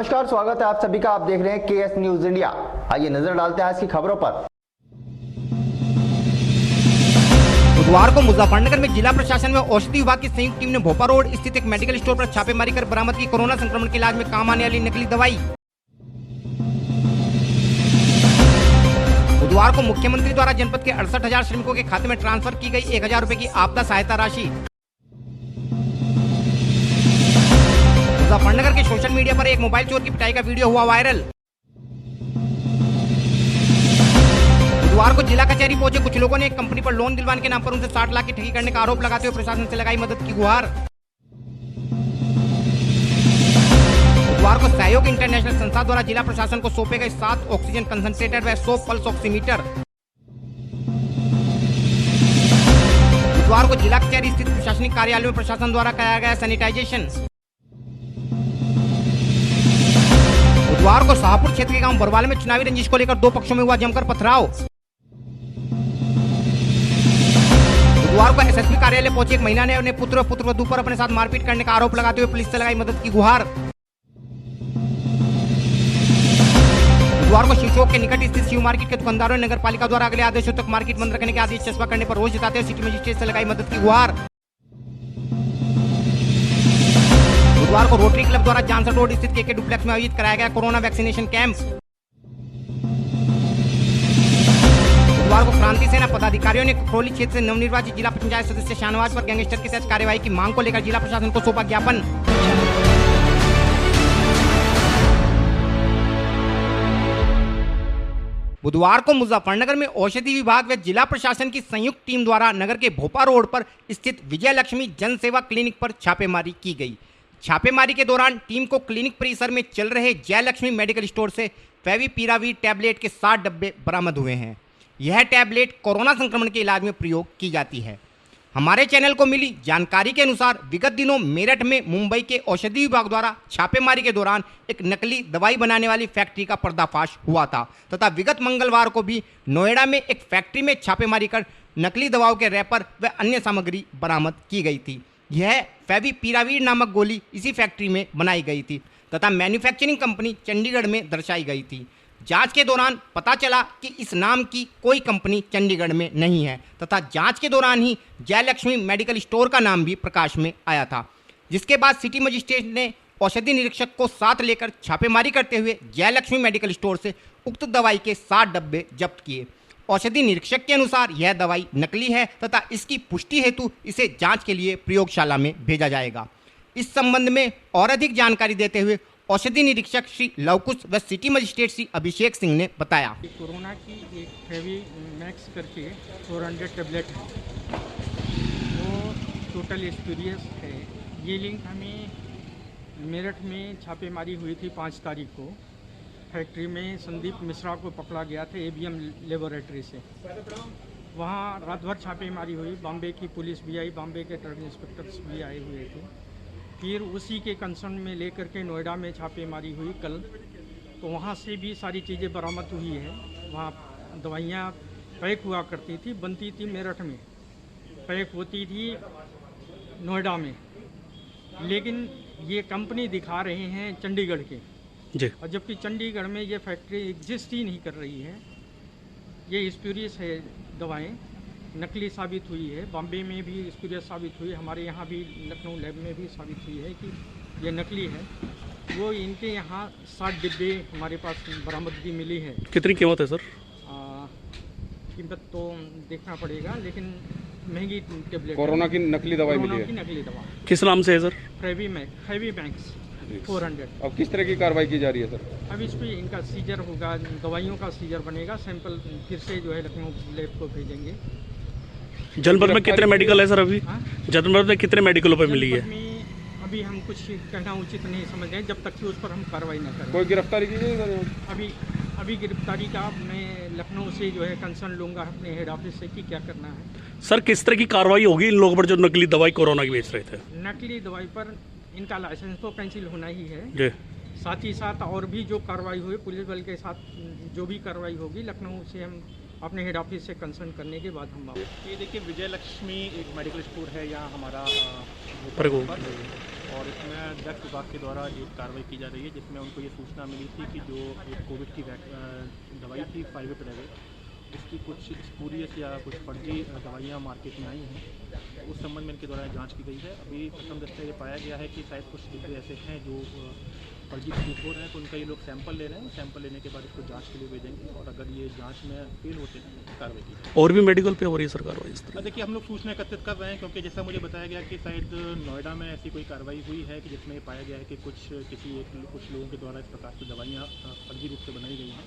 नमस्कार, स्वागत है आप सभी का। आप देख रहे हैं केएस न्यूज इंडिया। आइए नजर डालते हैं आज की खबरों पर। बुधवार को मुजफ्फरनगर में जिला प्रशासन व औषधि विभाग की संयुक्त टीम ने भोपा रोड स्थित एक मेडिकल स्टोर पर छापेमारी कर बरामद की कोरोना संक्रमण के इलाज में काम आने वाली नकली दवाई। बुधवार को मुख्यमंत्री द्वारा जनपद के 68,000 श्रमिकों के खाते में ट्रांसफर की गई 1,000 रुपए की आपदा सहायता राशि। मुजफ्फरनगर के सोशल मीडिया पर एक मोबाइल चोर की पिटाई का वीडियो हुआ वायरल। बुधवार को जिला कचहरी पहुंचे कुछ लोगों ने एक कंपनी पर लोन दिलवाने के नाम पर उनसे 60 लाख की ठगी करने का आरोप लगाते हुए प्रशासन से लगाई मदद की गुहार। बुधवार को सहयोग इंटरनेशनल संस्था द्वारा जिला प्रशासन को सौंपे गए 7 ऑक्सीजन कंसंट्रेटर व 100 पल्स ऑक्सीमीटर। बुधवार को जिला कचहरी स्थित प्रशासनिक कार्यालय में प्रशासन द्वारा कराया गया सैनिटाइजेशन। बुधवार को शाहपुर क्षेत्र के गांव बरवाले में चुनावी रंजिश को लेकर 2 पक्षों में हुआ जमकर पथराव। बुधवार को एसएसपी कार्यालय पहुंची एक महिला ने अपने पुत्र और पुत्रवधू पर अपने साथ मारपीट करने का आरोप लगाते हुए पुलिस से लगाई मदद की गुहार। बुधवार को शिवचौक के निकट स्थित शिव मार्केट के दुकानदारों ने नगर पालिका द्वारा अगले आदेशों तक मार्केट बंद रखने के आदेश चस्पा करने पर रोष जताते हुए सिटी मजिस्ट्रेट से लगाई मदद की गुहार। बुधवार को रोटरी क्लब द्वारा जानसर रोड स्थित केके डुप्लेक्स में आयोजित कराया गया कोरोना वैक्सीनेशन कैंप। बुधवार को क्रांति सेना पदाधिकारियों ने खरोली क्षेत्र से नवनिर्वाचित जिला पंचायत सदस्य शाहनवाज पर गैंगस्टर के तहत कार्यवाही की मांग को लेकर जिला प्रशासन को सौंपा ज्ञापन। बुधवार को मुजफ्फरनगर में औषधि विभाग व जिला प्रशासन की संयुक्त टीम द्वारा नगर के भोपा रोड पर स्थित विजय लक्ष्मी जन सेवा क्लिनिक पर छापेमारी की गई। छापेमारी के दौरान टीम को क्लिनिक परिसर में चल रहे जय लक्ष्मी मेडिकल स्टोर से फेविपिरावीर टैबलेट के 60 डब्बे बरामद हुए हैं। यह टैबलेट कोरोना संक्रमण के इलाज में प्रयोग की जाती है। हमारे चैनल को मिली जानकारी के अनुसार विगत दिनों मेरठ में मुंबई के औषधि विभाग द्वारा छापेमारी के दौरान एक नकली दवाई बनाने वाली फैक्ट्री का पर्दाफाश हुआ था तथा विगत मंगलवार को भी नोएडा में एक फैक्ट्री में छापेमारी कर नकली दवाओं के रैपर व अन्य सामग्री बरामद की गई थी। यह फेविपिरावीर नामक गोली इसी फैक्ट्री में बनाई गई थी तथा मैन्युफैक्चरिंग कंपनी चंडीगढ़ में दर्शाई गई थी। जांच के दौरान पता चला कि इस नाम की कोई कंपनी चंडीगढ़ में नहीं है तथा जांच के दौरान ही जय लक्ष्मी मेडिकल स्टोर का नाम भी प्रकाश में आया था, जिसके बाद सिटी मजिस्ट्रेट ने औषधि निरीक्षक को साथ लेकर छापेमारी करते हुए जय लक्ष्मी मेडिकल स्टोर से उक्त दवाई के 60 डब्बे जब्त किए। औषधि निरीक्षक के अनुसार यह दवाई नकली है तथा इसकी पुष्टि हेतु इसे जांच के लिए प्रयोगशाला में भेजा जाएगा। इस संबंध में और अधिक जानकारी देते हुए औषधि निरीक्षक श्री लवकुश व सिटी मजिस्ट्रेट श्री अभिषेक सिंह ने बताया। कोरोना की एक फेवी मैक्स करके 400 टेबलेट है, वो टोटल स्पूरियस है। ये लिंक हमें मेरठ में छापेमारी हुई थी 5 तारीख को। फैक्ट्री में संदीप मिश्रा को पकड़ा गया था एबीएम लेबोरेटरी से। वहाँ रात भर छापेमारी हुई। बॉम्बे की पुलिस भी आई, बॉम्बे के ड्रग इंस्पेक्टर्स भी आए हुए थे। फिर उसी के कंसर्न में लेकर के नोएडा में छापेमारी हुई कल, तो वहाँ से भी सारी चीज़ें बरामद हुई है। वहाँ दवाइयाँ पैक हुआ करती थी, बनती थी मेरठ में, पैक होती थी नोएडा में, लेकिन ये कंपनी दिखा रहे हैं चंडीगढ़ के जी, और जबकि चंडीगढ़ में ये फैक्ट्री एग्जिस्ट ही नहीं कर रही है। ये स्पूरियस है, दवाएं नकली साबित हुई है। बॉम्बे में भी स्पूरियस साबित हुई, हमारे यहाँ भी लखनऊ लैब में भी साबित हुई है कि ये नकली है। वो इनके यहाँ 60 डिब्बे हमारे पास बरामदगी मिली है। कितनी कीमत है सर? कीमत तो देखना पड़ेगा, लेकिन महंगी टेबलेट। कोरोना की नकली दवाई मिली है। कोरोना की नकली दवा किस नाम से है सर? फेवीमैक्स 400। अब किस तरह की कार्रवाई की जा रही है सर? अब इस पर इनका सीजर होगा, दवाइयों का सीजर बनेगा, सैंपल फिर से जो है लखनऊ लैब को भेजेंगे। जनपद में कितने मेडिकल है सर अभी? जनपद में कितने मेडिकलों पर मिली है? अभी हम कुछ कहना उचित नहीं समझ रहे जब तक कि उस पर हम कार्रवाई न करें। कोई गिरफ्तारी की गई? अभी गिरफ्तारी का मैं लखनऊ से जो है कंसर्न लूँगा अपने हेड ऑफिस से कि क्या करना है। सर किस तरह की कार्रवाई होगी इन लोगों पर जो नकली दवाई कोरोना की बेच रहे थे? नकली दवाई पर इनका लाइसेंस तो कैंसिल होना ही है जी। साथ ही साथ और भी जो कार्रवाई हुई पुलिस बल के साथ जो भी कार्रवाई होगी लखनऊ से हम अपने हेड ऑफिस से कंसर्न करने के बाद हम। ये देखिए विजय लक्ष्मी एक मेडिकल स्टोर है यहाँ हमारा और इसमें ड्रग्स विभाग के द्वारा एक कार्रवाई की जा रही है, जिसमें उनको ये सूचना मिली थी कि जो एक कोविड की दवाई थी फाइविपिराविर, इसकी कुछ स्पूरियस या कुछ फर्जी दवाइयाँ मार्केट में आई हैं। उस संबंध में इनके द्वारा जांच की गई है। अभी प्रथम दृष्टया ये पाया गया है कि शायद कुछ डिब्बे ऐसे हैं जो फर्जी प्रतीत हो रहे हैं, तो उनका ये लोग सैंपल ले रहे हैं। सैंपल लेने के बाद इसको जांच के लिए भेजेंगे और अगर ये जांच में फेल होते हैं तो कार्रवाई की जाएगी। और भी मेडिकल पे हो रही है सर कार्रवाई इस तरह? देखिए, हम लोग सूचना एकत्रित कर रहे हैं, क्योंकि जैसा मुझे बताया गया कि शायद नोएडा में ऐसी कोई कार्रवाई हुई है कि जिसमें ये पाया गया है कि कुछ लोगों के द्वारा इस प्रकार की दवाइयाँ फर्जी रूप से बनाई गई हैं।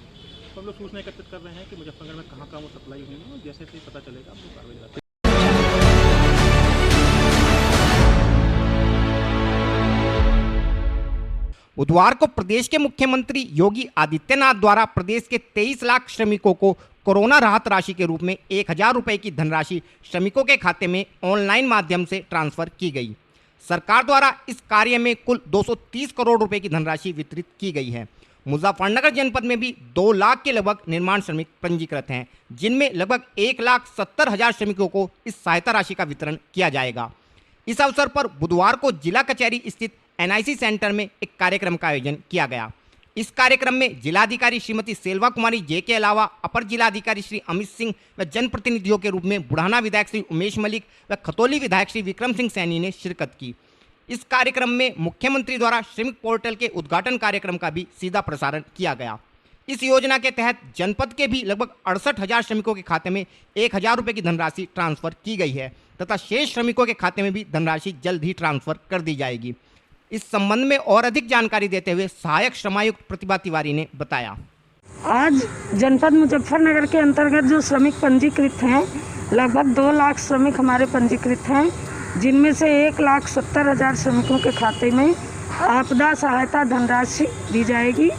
तो हम लोग सूचना एकत्रित कर रहे हैं कि मुजफ्फरनगर में कहाँ वो सप्लाई हुई है, और जैसे जैसे पता चलेगा हम लोग कार्रवाई करेंगे। बुधवार को प्रदेश के मुख्यमंत्री योगी आदित्यनाथ द्वारा प्रदेश के 23 लाख श्रमिकों को कोरोना राहत राशि के रूप में 1,000 रुपए की धनराशि श्रमिकों के खाते में ऑनलाइन माध्यम से ट्रांसफर की गई। सरकार द्वारा इस कार्य में कुल 230 करोड़ रुपए की धनराशि वितरित की गई है। मुजफ्फरनगर जनपद में भी 2 लाख के लगभग निर्माण श्रमिक पंजीकृत हैं, जिनमें लगभग 1,70,000 श्रमिकों को इस सहायता राशि का वितरण किया जाएगा। इस अवसर पर बुधवार को जिला कचहरी स्थित NIC सेंटर में एक कार्यक्रम का आयोजन किया गया। इस कार्यक्रम में जिलाधिकारी श्रीमती सेल्वा कुमारी जे के अलावा अपर जिलाधिकारी श्री अमित सिंह व जनप्रतिनिधियों के रूप में बुढ़ाना विधायक श्री उमेश मलिक व खतौली विधायक श्री विक्रम सिंह सैनी ने शिरकत की। इस कार्यक्रम में मुख्यमंत्री द्वारा श्रमिक पोर्टल के उद्घाटन कार्यक्रम का भी सीधा प्रसारण किया गया। इस योजना के तहत जनपद के भी लगभग 68,000 श्रमिकों के खाते में 1,000 रुपये की धनराशि ट्रांसफर की गई है तथा शेष श्रमिकों के खाते में भी धनराशि जल्द ही ट्रांसफर कर दी जाएगी। इस संबंध में और अधिक जानकारी देते हुए सहायक श्रमायुक्त प्रतिभा तिवारी ने बताया। आज जनपद मुजफ्फरनगर के अंतर्गत जो श्रमिक पंजीकृत हैं, लगभग 2 लाख श्रमिक हमारे पंजीकृत हैं, जिनमें से 1,70,000 श्रमिकों के खाते में आपदा सहायता धनराशि दी जाएगी।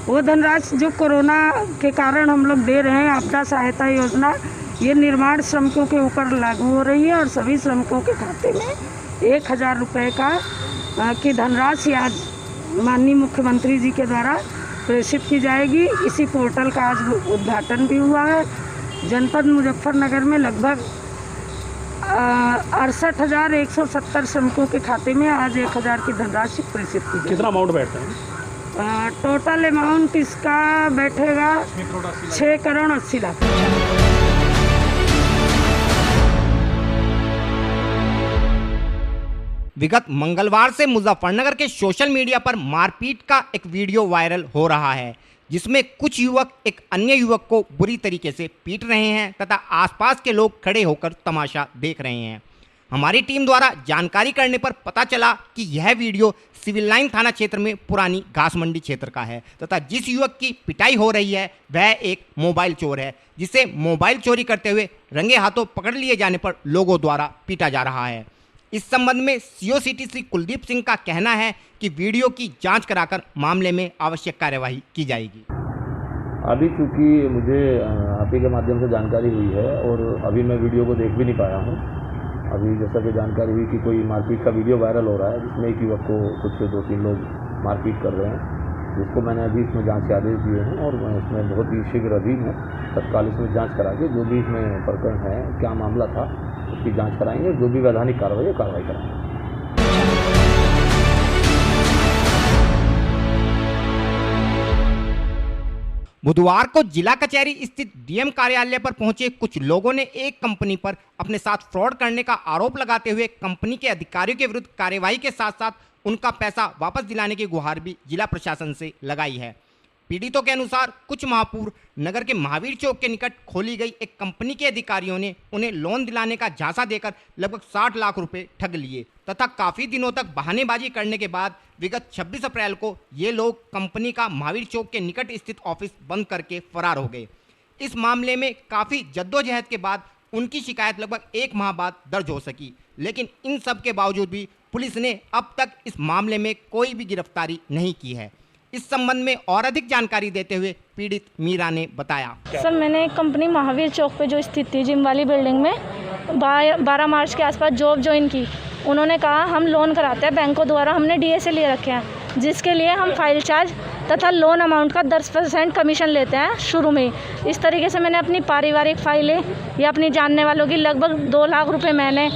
वो धनराशि जो कोरोना के कारण हम लोग दे रहे हैं, आपदा सहायता योजना, ये निर्माण श्रमिकों के ऊपर लागू हो रही है और सभी श्रमिकों के खाते में 1,000 रुपये की धनराशि आज माननीय मुख्यमंत्री जी के द्वारा प्रेषित की जाएगी। इसी पोर्टल का आज उद्घाटन भी हुआ है। जनपद मुजफ्फरनगर में लगभग 68,170 श्रमिकों के खाते में आज 1,000 की धनराशि प्रेषित की जाएगी। कितना अमाउंट बैठता है? टोटल अमाउंट इसका बैठेगा 6,80,00,000। विगत मंगलवार से मुजफ्फरनगर के सोशल मीडिया पर मारपीट का एक वीडियो वायरल हो रहा है, जिसमें कुछ युवक एक अन्य युवक को बुरी तरीके से पीट रहे हैं तथा आसपास के लोग खड़े होकर तमाशा देख रहे हैं। हमारी टीम द्वारा जानकारी करने पर पता चला कि यह वीडियो सिविल लाइन थाना क्षेत्र में पुरानी घास मंडी क्षेत्र का है तथा जिस युवक की पिटाई हो रही है वह एक मोबाइल चोर है, जिसे मोबाइल चोरी करते हुए रंगे हाथों पकड़ लिए जाने पर लोगों द्वारा पीटा जा रहा है। इस संबंध में CO सिटी श्री कुलदीप सिंह का कहना है कि वीडियो की जांच कराकर मामले में आवश्यक कार्यवाही की जाएगी। अभी चूँकि मुझे आप ही के माध्यम से जानकारी हुई है और अभी मैं वीडियो को देख भी नहीं पाया हूँ। अभी जैसा कि जानकारी हुई कि कोई मारपीट का वीडियो वायरल हो रहा है, जिसमें एक युवक को कुछ 2-3 लोग मारपीट कर रहे हैं, जिसको मैंने अभी इसमें जांच के आदेश दिए हैं और मैं इसमें बहुत ही शीघ्र अधीन है। तत्काल इसमें जांच करा के जो भी इसमें प्रकरण है, क्या मामला था, उसकी जांच कराएंगे। जो भी वैधानिक कार्रवाई है कार्रवाई कराएंगे। बुधवार को जिला कचहरी स्थित DM कार्यालय पर पहुंचे कुछ लोगों ने एक कंपनी पर अपने साथ फ्रॉड करने का आरोप लगाते हुए कंपनी के अधिकारियों के विरुद्ध कार्यवाही के साथ साथ उनका पैसा वापस दिलाने की गुहार भी जिला प्रशासन से लगाई है। पीड़ितों के अनुसार कुछ माह पूर्व नगर के महावीर चौक के निकट खोली गई एक कंपनी के अधिकारियों ने उन्हें लोन दिलाने का झांसा देकर लगभग 60 लाख रुपए ठग लिए तथा काफ़ी दिनों तक बहानेबाजी करने के बाद विगत 26 अप्रैल को ये लोग कंपनी का महावीर चौक के निकट स्थित ऑफिस बंद करके फरार हो गए। इस मामले में काफ़ी जद्दोजहद के बाद उनकी शिकायत लगभग 1 माह बाद दर्ज हो सकी, लेकिन इन सब के बावजूद भी पुलिस ने अब तक इस मामले में कोई भी गिरफ्तारी नहीं की है। इस संबंध में और अधिक जानकारी देते हुए पीड़ित मीरा ने बताया। सर, मैंने एक कंपनी महावीर चौक पे जो स्थित थी जिम वाली बिल्डिंग में 12 मार्च के आसपास जॉब ज्वाइन की। उन्होंने कहा हम लोन कराते हैं बैंकों द्वारा, हमने DSA ले रखे हैं, जिसके लिए हम फाइल चार्ज तथा लोन अमाउंट का 10% कमीशन लेते हैं शुरू में। इस तरीके से मैंने अपनी पारिवारिक फाइलें या अपनी जानने वालों की लगभग 2 लाख रुपए मैंने,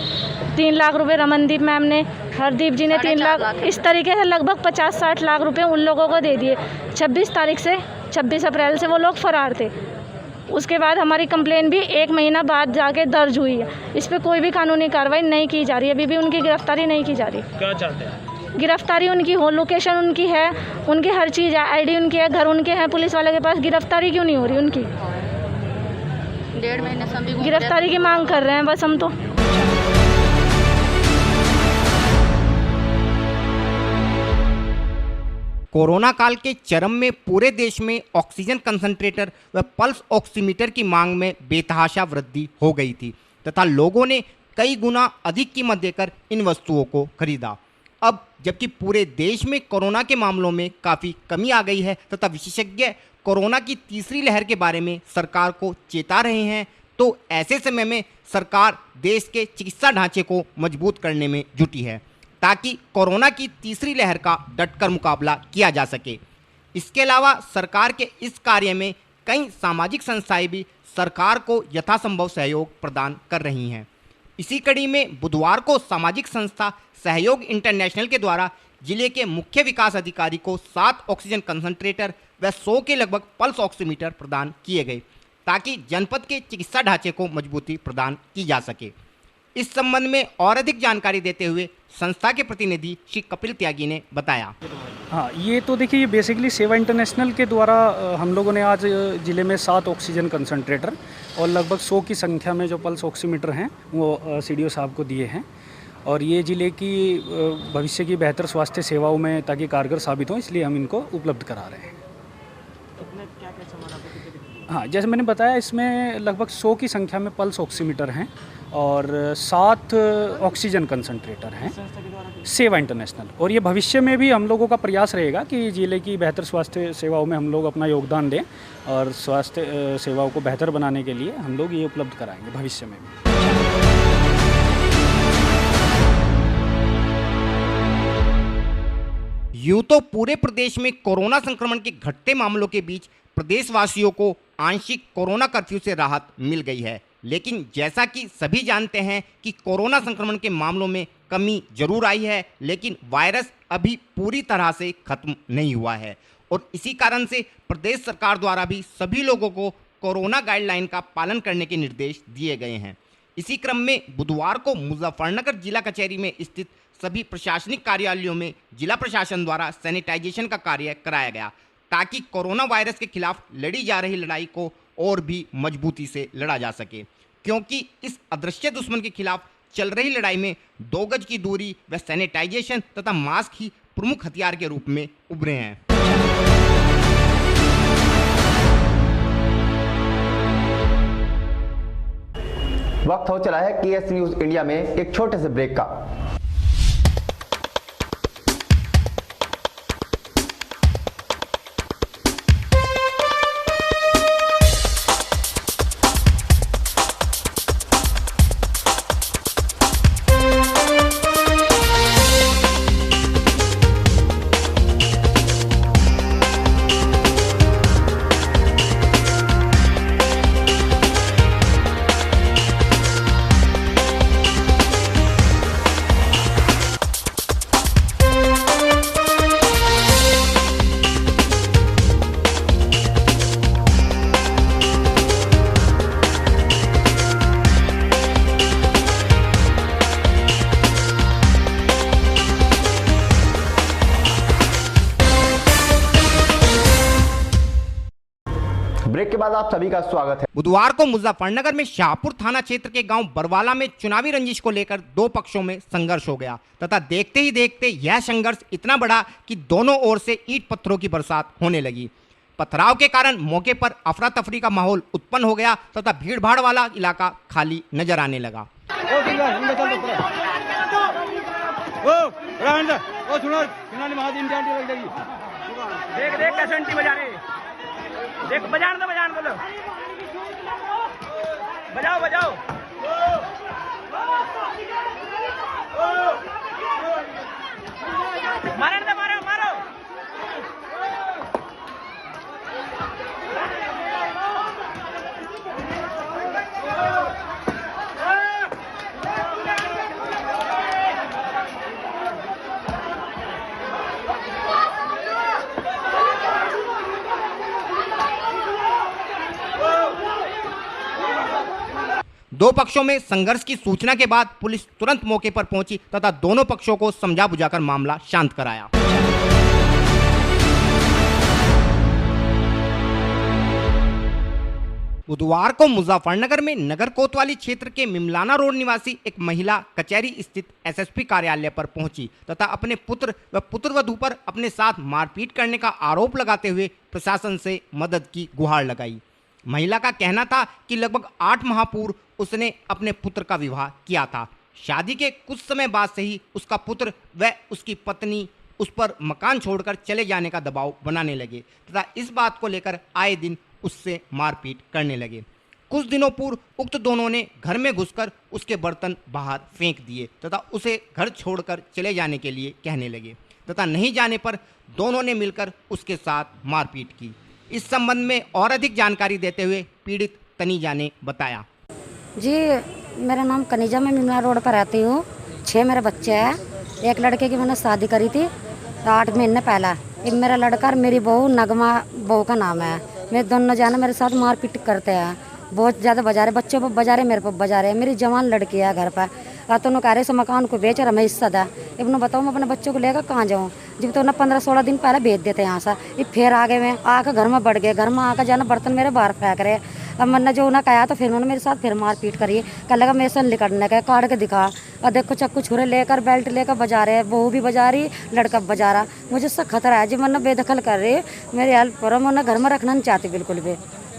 3 लाख रुपए रमनदीप मैम ने, हरदीप जी ने 3 लाख, इस तरीके से लगभग 50-60 लाख रुपए उन लोगों को दे दिए। 26 अप्रैल से वो लोग फरार थे। उसके बाद हमारी कंप्लेन भी 1 महीना बाद जाके दर्ज हुई है। इस पर कोई भी कानूनी कार्रवाई नहीं की जा रही, अभी भी उनकी गिरफ्तारी नहीं की जा रही। क्या चाहते हैं? गिरफ्तारी उनकी हो, लोकेशन उनकी है, उनकी हर चीज़ है, आईडी उनकी है, घर उनके हैं, पुलिस वाले के पास। गिरफ्तारी क्यों नहीं हो रही उनकी? 1.5 महीने से हम भी गिरफ्तारी की मांग कर रहे हैं बस हम तो। कोरोना काल के चरम में पूरे देश में ऑक्सीजन कंसंट्रेटर व पल्स ऑक्सीमीटर की मांग में बेतहाशा वृद्धि हो गई थी तथा लोगों ने कई गुना अधिक कीमत देकर इन वस्तुओं को खरीदा। अब जबकि पूरे देश में कोरोना के मामलों में काफ़ी कमी आ गई है तथा विशेषज्ञ कोरोना की तीसरी लहर के बारे में सरकार को चेता रहे हैं, तो ऐसे समय में सरकार देश के चिकित्सा ढांचे को मजबूत करने में जुटी है ताकि कोरोना की तीसरी लहर का डटकर मुकाबला किया जा सके। इसके अलावा सरकार के इस कार्य में कई सामाजिक संस्थाएं भी सरकार को यथासंभव सहयोग प्रदान कर रही हैं। इसी कड़ी में बुधवार को सामाजिक संस्था सहयोग इंटरनेशनल के द्वारा जिले के मुख्य विकास अधिकारी को 7 ऑक्सीजन कंसंट्रेटर व 100 के लगभग पल्स ऑक्सीमीटर प्रदान किए गए ताकि जनपद के चिकित्सा ढांचे को मजबूती प्रदान की जा सके। इस संबंध में और अधिक जानकारी देते हुए संस्था के प्रतिनिधि श्री कपिल त्यागी ने बताया। हाँ, ये तो देखिए, ये बेसिकली सेवा इंटरनेशनल के द्वारा हम लोगों ने आज ज़िले में 7 ऑक्सीजन कंसंट्रेटर और लगभग 100 की संख्या में जो पल्स ऑक्सीमीटर हैं वो सीडीओ साहब को दिए हैं। और ये ज़िले की भविष्य की बेहतर स्वास्थ्य सेवाओं में ताकि कारगर साबित हो, इसलिए हम इनको उपलब्ध करा रहे हैं। हाँ, जैसे मैंने बताया, इसमें लगभग 100 की संख्या में पल्स ऑक्सीमीटर हैं और 7 ऑक्सीजन कंसंट्रेटर हैं सेवा इंटरनेशनल। और ये भविष्य में भी हम लोगों का प्रयास रहेगा कि जिले की बेहतर स्वास्थ्य सेवाओं में हम लोग अपना योगदान दें और स्वास्थ्य सेवाओं को बेहतर बनाने के लिए हम लोग ये उपलब्ध कराएंगे भविष्य में भी। यूं तो पूरे प्रदेश में कोरोना संक्रमण के घटते मामलों के बीच प्रदेशवासियों को आंशिक कोरोना कर्फ्यू से राहत मिल गई है, लेकिन जैसा कि सभी जानते हैं कि कोरोना संक्रमण के मामलों में कमी जरूर आई है, लेकिन वायरस अभी पूरी तरह से खत्म नहीं हुआ है और इसी कारण से प्रदेश सरकार द्वारा भी सभी लोगों को कोरोना गाइडलाइन का पालन करने के निर्देश दिए गए हैं। इसी क्रम में बुधवार को मुजफ्फरनगर जिला कचहरी में स्थित सभी प्रशासनिक कार्यालयों में जिला प्रशासन द्वारा सैनिटाइजेशन का कार्य कराया गया ताकि कोरोना वायरस के खिलाफ लड़ी जा रही लड़ाई को और भी मजबूती से लड़ा जा सके, क्योंकि इस अदृश्य दुश्मन के खिलाफ चल रही लड़ाई में 2 गज की दूरी व सैनिटाइजेशन तथा मास्क ही प्रमुख हथियार के रूप में उभरे हैं। वक्त हो चला है केएस न्यूज इंडिया में एक छोटे से ब्रेक का। ब्रेक के बाद आप सभी का स्वागत है। बुधवार को मुजफ्फरनगर में शाहपुर थाना क्षेत्र के गांव बरवाला में चुनावी रंजिश को लेकर 2 पक्षों में संघर्ष हो गया तथा देखते ही देखते यह संघर्ष इतना बड़ा कि दोनों ओर से ईंट पत्थरों की बरसात होने लगी। पथराव के कारण मौके पर अफरा तफरी का माहौल उत्पन्न हो गया तथा भीड़ भाड़ वाला इलाका खाली नजर आने लगा। देख बजान दो लो, बजाओ बजाओ। मारो मारो मारो। दो पक्षों में संघर्ष की सूचना के बाद पुलिस तुरंत मौके पर पहुंची तथा दोनों पक्षों को समझा बुझाकर मामला शांत कराया। बुधवार को मुजफ्फरनगर में नगर कोतवाली क्षेत्र के मिमलाना रोड निवासी एक महिला कचहरी स्थित एसएसपी कार्यालय पर पहुंची तथा अपने पुत्र व पुत्रवधू पर अपने साथ मारपीट करने का आरोप लगाते हुए प्रशासन से मदद की गुहार लगाई। महिला का कहना था कि लगभग 8 माह पूर्व उसने अपने पुत्र का विवाह किया था। शादी के कुछ समय बाद से ही उसका पुत्र व उसकी पत्नी उस पर मकान छोड़कर चले जाने का दबाव बनाने लगे तथा इस बात को लेकर आए दिन उससे मारपीट करने लगे। कुछ दिनों पूर्व उक्त दोनों ने घर में घुसकर उसके बर्तन बाहर फेंक दिए तथा उसे घर छोड़कर चले जाने के लिए कहने लगे तथा नहीं जाने पर दोनों ने मिलकर उसके साथ मारपीट की। इस संबंध में और अधिक जानकारी देते हुए पीड़ित तनीजा ने बताया। जी, मेरा नाम कनीजा, मैं मिमला रोड पर रहती हूँ। 6 मेरे बच्चे हैं। एक लड़के की मैंने शादी करी थी 8 महीने पहला। एक मेरा लड़का और मेरी बहू नगमा बहू का नाम है। मेरे दोनों जाने मेरे साथ मारपीट करते हैं, बहुत ज़्यादा बजा रहे, बच्चों पर बजा रहे, मेरे पर बजा रहे। मेरी जवान लड़की है घर पर। तो उन्होंने कह रहे मकान को बेच और हमें हिस्सा दे। अब उन्हें बताओ मैं अपने बच्चों को लेकर कहाँ जाऊँ, जब तो उन्हें 15-16 दिन पहले भेज देते यहाँ से। ये फिर आगे में आकर घर में बढ़ गए। घर में आकर जाना बर्तन मेरे बाहर फेंक रहे। अब मैंने जो उन्हें कहा तो फिर उन्होंने मेरे साथ फिर मारपीट करी। कह लगा मेरे से निकलने का, काट के दिखा और देखो चक्कू छुरे लेकर बेल्ट लेकर बजा रहे। बहू भी बजा रही, लड़का बजा रहा। मुझे इससे खतरा है जी, मैंने बेदखल कर रही। मेरी हेल्प करो, मैं उन्हें घर में रखना नहीं चाहती बिल्कुल भी।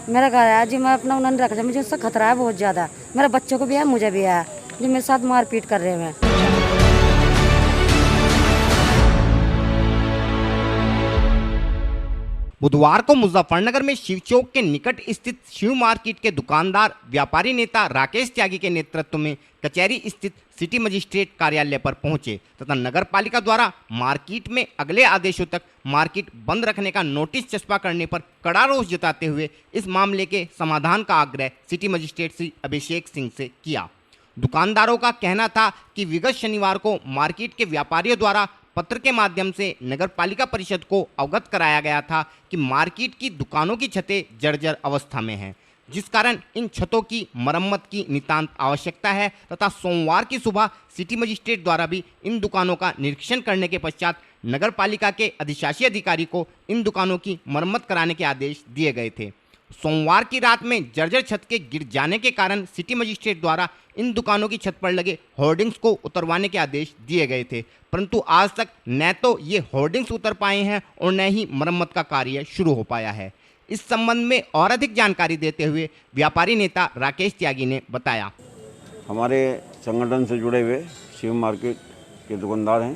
मेरा घर है जी, मैं अपना उन्होंने रखा, मुझे उससे खतरा है बहुत ज़्यादा। मेरे बच्चों को भी है, मुझे भी है, जो मेरे साथ मारपीट कर रहे हैं। बुधवार को मुजफ्फरनगर में शिव चौक के निकट स्थित शिव मार्केट के दुकानदार व्यापारी नेता राकेश त्यागी के नेतृत्व में कचहरी स्थित सिटी मजिस्ट्रेट कार्यालय पर पहुंचे तथा नगर पालिका द्वारा मार्केट में अगले आदेशों तक मार्केट बंद रखने का नोटिस चस्पा करने पर कड़ा रोष जताते हुए इस मामले के समाधान का आग्रह सिटी मजिस्ट्रेट श्री अभिषेक सिंह से किया। दुकानदारों का कहना था कि विगत शनिवार को मार्केट के व्यापारियों द्वारा पत्र के माध्यम से नगर पालिका परिषद को अवगत कराया गया था कि मार्केट की दुकानों की छतें जर्जर अवस्था में हैं, जिस कारण इन छतों की मरम्मत की नितांत आवश्यकता है तथा सोमवार की सुबह सिटी मजिस्ट्रेट द्वारा भी इन दुकानों का निरीक्षण करने के पश्चात नगर पालिका के अधिशासी अधिकारी को इन दुकानों की मरम्मत कराने के आदेश दिए गए थे। सोमवार की रात में जर्जर छत के गिर जाने के कारण सिटी मजिस्ट्रेट द्वारा इन दुकानों की छत पर लगे होर्डिंग्स को उतरवाने के आदेश दिए गए थे, परंतु आज तक न तो ये होर्डिंग्स उतर पाए हैं और न ही मरम्मत का कार्य शुरू हो पाया है। इस संबंध में और अधिक जानकारी देते हुए व्यापारी नेता राकेश त्यागी ने बताया। हमारे संगठन से जुड़े हुए शिव मार्केट के दुकानदार हैं।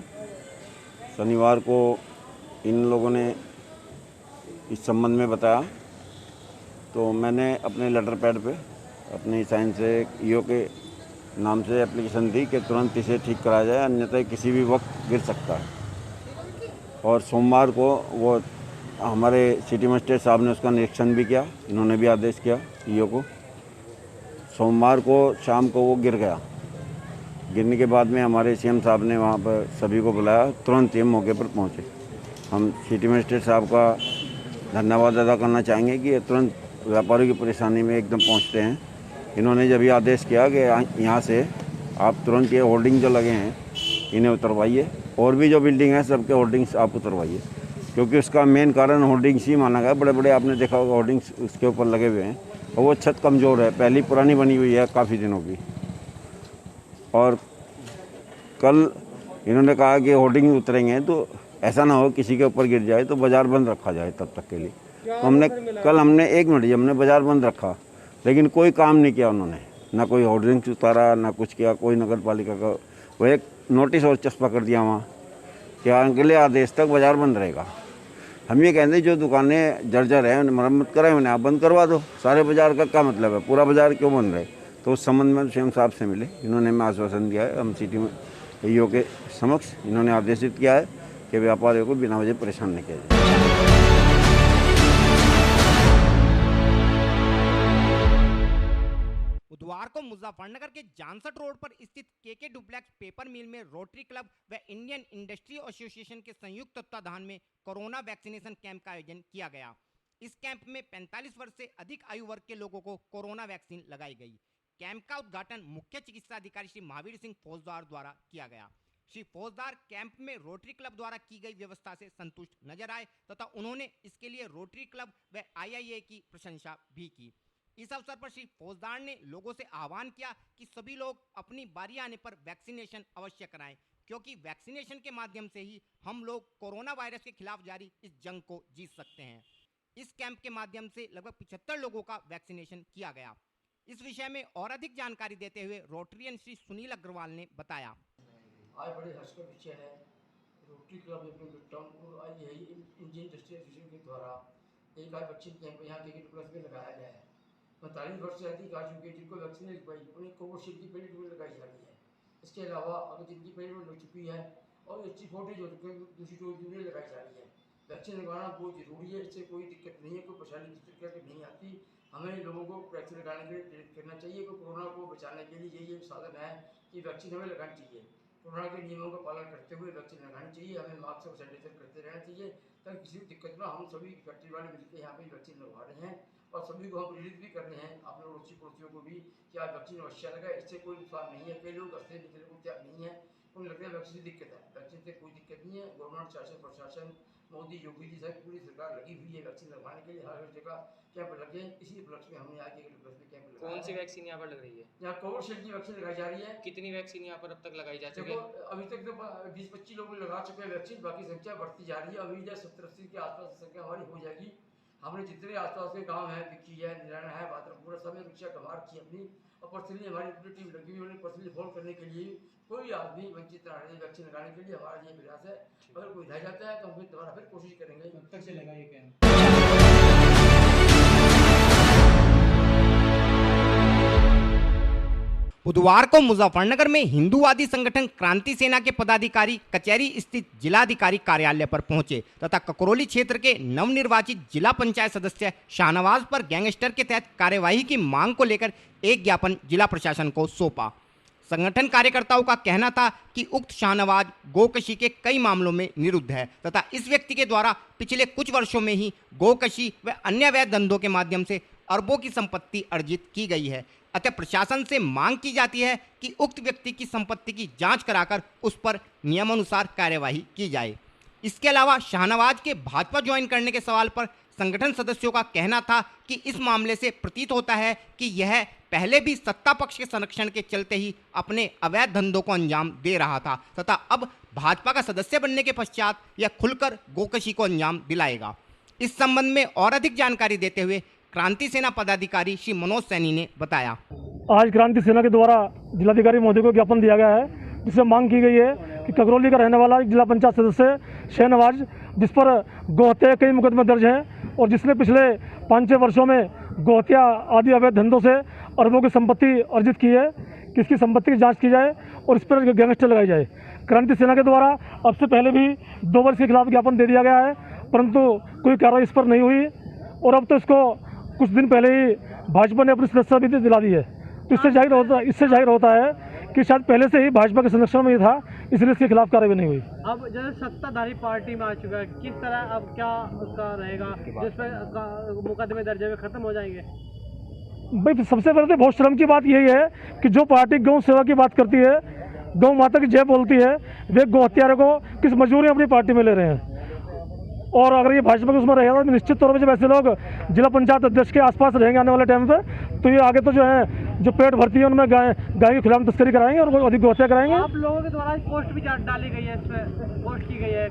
शनिवार को इन लोगों ने इस संबंध में बताया तो मैंने अपने लेटर पैड पे अपनी साइन से ईओ के नाम से एप्लीकेशन दी कि तुरंत इसे ठीक कराया जाए, अन्यथा किसी भी वक्त गिर सकता है। और सोमवार को वो हमारे सिटी मजिस्ट्रेट साहब ने उसका निरीक्षण भी किया, इन्होंने भी आदेश किया ईओ को। सोमवार को शाम को वो गिर गया। गिरने के बाद में हमारे सीएम साहब ने वहाँ पर सभी को बुलाया, तुरंत ये मौके पर पहुँचे। हम सिटी मजिस्ट्रेट साहब का धन्यवाद अदा करना चाहेंगे कि ये तुरंत व्यापारियों की परेशानी में एकदम पहुँचते हैं। इन्होंने जब ये आदेश किया कि यहाँ से आप तुरंत ये होर्डिंग जो लगे हैं इन्हें उतरवाइए, और भी जो बिल्डिंग है सबके होर्डिंग्स आप उतरवाइए, क्योंकि उसका मेन कारण होर्डिंग्स ही माना गया। बड़े बड़े आपने देखा होगा होर्डिंग्स उसके ऊपर लगे हुए हैं और वो छत कमज़ोर है, पहली पुरानी बनी हुई है काफ़ी दिनों की। और कल इन्होंने कहा कि होर्डिंग उतरेंगे तो ऐसा ना हो किसी के ऊपर गिर जाए तो बाज़ार बंद रखा जाए तब तक के लिए। तो हमने एक मिनट हमने बाज़ार बंद रखा, लेकिन कोई काम नहीं किया उन्होंने, ना कोई होर्डिंग्स उतारा ना कुछ किया। कोई नगर पालिका का वो एक नोटिस और चस्पा कर दिया वहाँ कि अगले आदेश तक बाज़ार बंद रहेगा। हम ये कहते हैं जो दुकानें जर्जर हैं उन्हें मरम्मत कराएं, उन्हें आप बंद करवा दो। सारे बाज़ार का क्या मतलब है, पूरा बाज़ार क्यों बंद रहे। तो उस संबंध में सीएम साहब से मिले, इन्होंने हमें आश्वासन दिया है। हम सिटी में ईओ के समक्ष इन्होंने आदेशित किया है कि व्यापारियों को बिना वजह परेशान नहीं किया जाए। बुधवार को मुजफ्फरनगर के जानसठ रोड पर स्थित केके डुप्लेक्स पेपर मिल में रोटरी क्लब व इंडियन इंडस्ट्री एसोसिएशन के संयुक्त तत्वाधान में कोरोना वैक्सीनेशन कैंप का आयोजन किया गया। इस कैंप में 45 वर्ष से अधिक आयु वर्ग के लोगों को कोरोना वैक्सीन लगाई गई। कैंप का उद्घाटन मुख्य चिकित्सा अधिकारी श्री महावीर सिंह फौजदार द्वारा किया गया। श्री फौजदार कैंप में रोटरी क्लब द्वारा की गई व्यवस्था से संतुष्ट नजर आए तथा उन्होंने इसके लिए रोटरी क्लब व IIA की प्रशंसा भी की। इस अवसर पर श्री फौजदार ने लोगों से आह्वान किया कि सभी लोग अपनी बारी आने पर वैक्सीनेशन अवश्य कराएं, क्योंकि वैक्सीनेशन के माध्यम से ही हम लोग कोरोना वायरस के खिलाफ जारी इस जंग को जीत सकते हैं। इस कैंप के माध्यम से लगभग 75 लोगों का वैक्सीनेशन किया गया। इस विषय में और अधिक जानकारी देते हुए रोटरियन श्री सुनील अग्रवाल ने बताया। आज बड़े हर्ष का विषय है, रोटरी क्लब और इंडियन इंडस्ट्री एसोसिएशन के द्वारा एक आज वैक्सीन कैंप यहाँ के प्लस में लगाया गया है। 45 वर्ष से अधिक आ चुके जिनको वैक्सीन लग पाई उन्हें कोविशील्ड की पहली डोज लगाई जा रही है। इसके अलावा अगर जिनकी पहली डोज लग चुकी है और 40 हो चुके दूसरी डोज उन्हें लगाई जा रही है। वैक्सीन लगवाना बहुत जरूरी है, इससे कोई दिक्कत नहीं है, कोई परेशानी की दिक्कत नहीं आती। हमें लोगों को वैक्सीन लगाने के लिए प्रेरित करना चाहिए। कि कोरोना को बचाने के लिए यही साधन है कि वैक्सीन हमें लगानी चाहिए। कोरोना के नियमों का पालन करते हुए वैक्सीन लगानी चाहिए। हमें मास्क और सैनिटाइजर करते रहना चाहिए ताकि किसी भी दिक्कत ना। हम सभी फैक्ट्री वाले मिलकर यहाँ पे वैक्सीन लगवा रहे हैं और सभी को हम प्रेरित भी कर रहे हैं, अपने पड़ोसी पड़ोसियों को भी कि आज वैक्सीन अवश्य लगाए। इससे कोई नुकसान नहीं है। कई लोग रास्ते निकलने को तैयार नहीं है, उन्हें लगता है वैक्सीन से दिक्कत है। वैक्सीन से कोई दिक्कत नहीं है। गवर्नमेंट शासन प्रशासन मोदी योगी जी से पूरी सरकार लगी हुई है वैक्सीन लगवाने के लिए। हर जगह कैंप लगे। इसी उपलक्ष्य में हमने आज के उपलक्ष्य में कैंप लगाया। कौन सी वैक्सीन यहाँ पर लग रही है? यहाँ कोविशील्ड की वैक्सीन लगाई जा रही है। कितनी वैक्सीन यहाँ पर अब तक लगाई जा चुकी है? अभी तक तो 20-25 लोग लगा चुके हैं वैक्सीन, बाकी संख्या बढ़ती जा रही है। अभी 70-80 के आसपास संख्या हमारी हो जाएगी। हमने जितने आसपास के गांव हैं, विक्की है, निराना है, बादरपुर, सब में रिक्शा कमार की अपनी और पर्सनली हमारी पूरी टीम लगी हुई। उन्हें पर्सनली फोन करने के लिए कोई आदमी वंचित ना रहे वैक्सीन लगाने के लिए। हमारा ये प्रयास है। अगर कोई रह जाता है तो हम फिर दोबारा फिर कोशिश करेंगे। कब तक से लगा ये कैंप? बुधवार को मुजफ्फरनगर में हिंदूवादी संगठन क्रांति सेना के पदाधिकारी कचहरी स्थित जिलाधिकारी कार्यालय पर पहुंचे तथा ककरौली क्षेत्र के नवनिर्वाचित जिला पंचायत सदस्य शाहनवाज पर गैंगस्टर के तहत कार्यवाही की मांग को लेकर एक ज्ञापन जिला प्रशासन को सौंपा। संगठन कार्यकर्ताओं का कहना था कि उक्त शाहनवाज गोकशी के कई मामलों में निरुद्ध है तथा इस व्यक्ति के द्वारा पिछले कुछ वर्षों में ही गोकशी व अन्य अवैध धंधों के माध्यम से अरबों की संपत्ति अर्जित की गई है। अतः प्रशासन से मांग की जाती है कि उक्त व्यक्ति की संपत्ति की जांच कराकर उस पर नियमानुसार कार्यवाही की जाए। इसके अलावा शाहनवाज के भाजपा ज्वाइन करने के सवाल पर संगठन सदस्यों का कहना था कि इस मामले से प्रतीत होता है कि यह पहले भी सत्ता पक्ष के संरक्षण के चलते ही अपने अवैध धंधों को अंजाम दे रहा था तथा अब भाजपा का सदस्य बनने के पश्चात यह खुलकर गोकशी को अंजाम दिलाएगा। इस संबंध में और अधिक जानकारी देते हुए क्रांति सेना पदाधिकारी श्री मनोज सैनी ने बताया। आज क्रांति सेना के द्वारा जिलाधिकारी महोदय को ज्ञापन दिया गया है, जिसमें मांग की गई है कि ककरौली का रहने वाला जिला पंचायत सदस्य शाहनवाज, जिस पर गोहत्या कई मुकदमे दर्ज हैं और जिसने पिछले 5-6 वर्षों में गोहत्या आदि अवैध धंधों से अरबों की संपत्ति अर्जित की है, कि इसकी संपत्ति की जांच की जाए और इस पर गैंगस्टर लगाई जाए। क्रांति सेना के द्वारा अब से पहले भी 2 वर्ष के खिलाफ ज्ञापन दे दिया गया है, परंतु कोई कार्रवाई इस पर नहीं हुई और अब तो इसको कुछ दिन पहले ही भाजपा ने अपनी सदस्यता भी दिला दी है। तो इससे जाहिर होता है कि शायद पहले से ही भाजपा के संरक्षण में ही था, इसलिए इसके खिलाफ कार्रवाई नहीं हुई। अब जैसे सत्ताधारी पार्टी में आ चुका है, किस तरह अब क्या उसका रहेगा, जिसमें मुकदमे दर्ज हुए खत्म हो जाएंगे? भाई सबसे पहले तो बहुत शर्म की बात यही है कि जो पार्टी गौ सेवा की बात करती है, गौ माता की जय बोलती है, वे गौ हत्यारों को किस मजबूरी अपनी पार्टी में ले रहे हैं। और अगर ये भाजपा के उसमें रहेगा तो निश्चित तौर पर जब ऐसे लोग जिला पंचायत अध्यक्ष के आसपास रहेंगे आने वाले टाइम पे, तो ये आगे तो जो है जो पेट भरती है उनमें गाय के खिलाफ तस्करी कराएंगे और अधिक गोहत्या कराएंगे। आप लोगों के द्वारा पोस्ट भी डाली गई है, इसमें पोस्ट की गई है।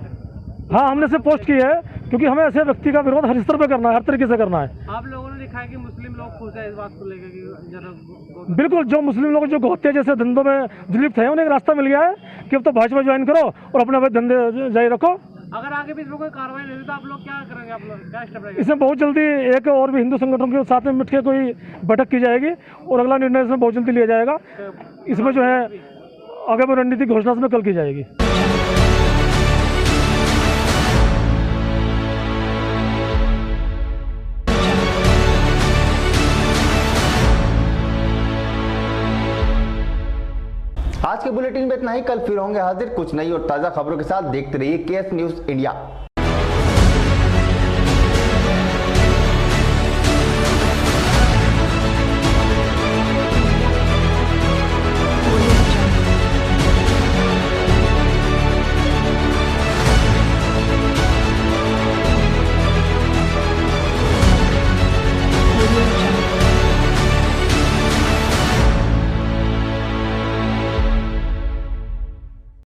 हाँ, हमने से पोस्ट की है क्योंकि हमें ऐसे व्यक्ति का विरोध हर स्तर पर करना है, हर तरीके से करना है। आप लोगों ने लिखा है कि मुस्लिम लोग खुश है इस बात को लेकर कि बिल्कुल, जो मुस्लिम लोग जो गोहत्या जैसे धंधों में लिप्त है उन्हें एक रास्ता मिल गया है कि अब तो भाजपा ज्वाइन करो और अपने अपने धंधे जारी रखो। अगर आगे भी इसमें कोई कार्रवाई नहीं हुई तो आप लोग क्या करेंगे? आप लोग क्या स्टेप रहेगा? इसमें बहुत जल्दी एक और भी हिंदू संगठनों के साथ में मिलकर कोई बैठक की जाएगी और अगला निर्णय इसमें बहुत जल्दी लिया जाएगा। इसमें जो है आगे रणनीति घोषणा इसमें कल की जाएगी। आज के बुलेटिन में इतना ही। कल फिर होंगे हाजिर कुछ नई और ताजा खबरों के साथ। देखते रहिए केएस न्यूज़ इंडिया।